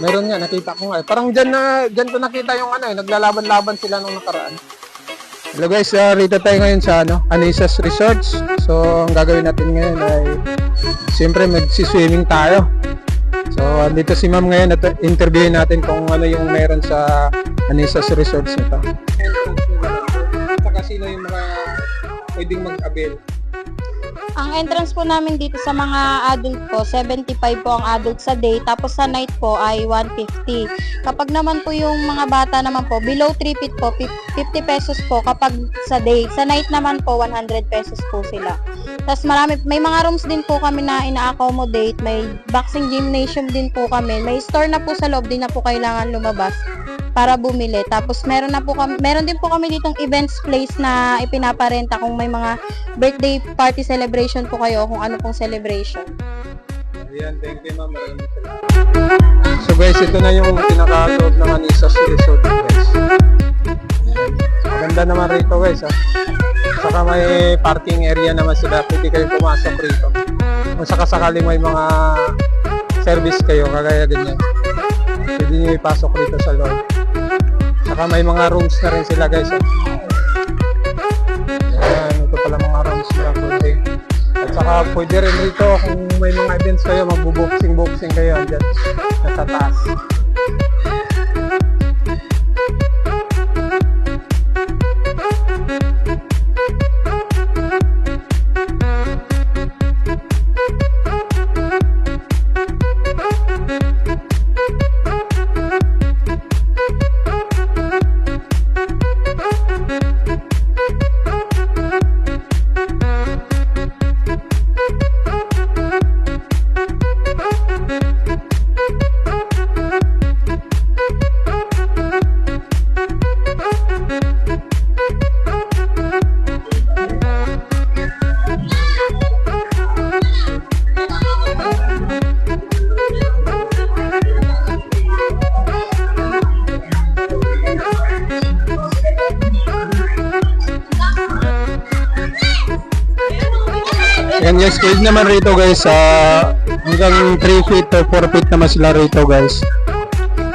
Meron nga, nakita ko nga. Parang dyan ko nakita yung naglalaban-laban sila nung nakaraan. Hello guys, rito tayo ngayon sa Anisas Resorts. So, ang gagawin natin ngayon ay siyempre magsiswimming tayo. So, andito si ma'am ngayon at interviewin natin kung ano yung meron sa Anisas Resorts nito. Saka sino yung mga pwedeng mag-avail? Ang entrance po namin dito sa mga adult po, 75 po ang adult sa day, tapos sa night po ay 150. Kapag naman po yung mga bata naman po, below 3 feet po, 50 pesos po kapag sa day. Sa night naman po, 100 pesos po sila. Tapos may mga rooms din po kami na ina-accommodate, may boxing gymnasium din po kami, may store na po sa loob, din na po kailangan lumabas para bumili. Tapos meron din po kami ditong events place na ipinaparenta kung may mga birthday party celebration po kayo, kung ano pong celebration. Ayan, thank you ma'am. Maraming salamat. So guys, ito na yung pinaka-loob ng Anisas Resort guys. Maganda naman rito guys Saka may parking area naman sila, pwede kayo pumasok rito. Kung sakasakali may mga service kayo, kagaya ganyan, pwede nyo ipasok rito sa loob. Saka may mga rooms na rin sila guys Ayan, ito pala mga rooms nila pwede. At saka pwede rin rito kung may mga events kayo, magbo-boxing kayo dyan nasa taas. Yan guys, cage naman rito guys, hanggang 3 feet or 4 feet naman sila rito guys.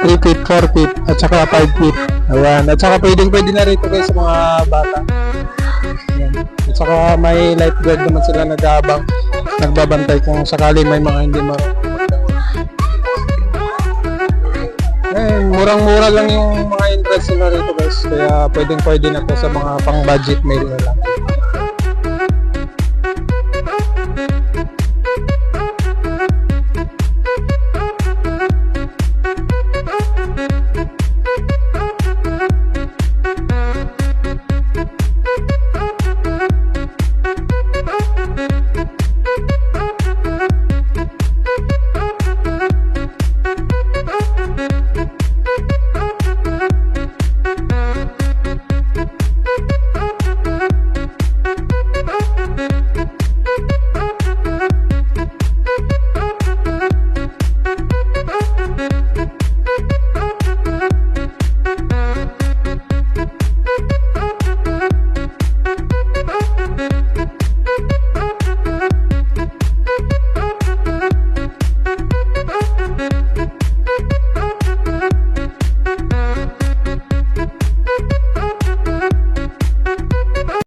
3 feet, 4 feet, at saka 5 feet. Ayan, at saka pwede na rito guys sa mga bata. Ayan. At saka may lifeguard naman sila nagbabantay kung sakali may mga hindi marunong. Ayan, murang-mura lang yung mga entrance nila rito guys, kaya pwede na to sa mga pang budget meal nila.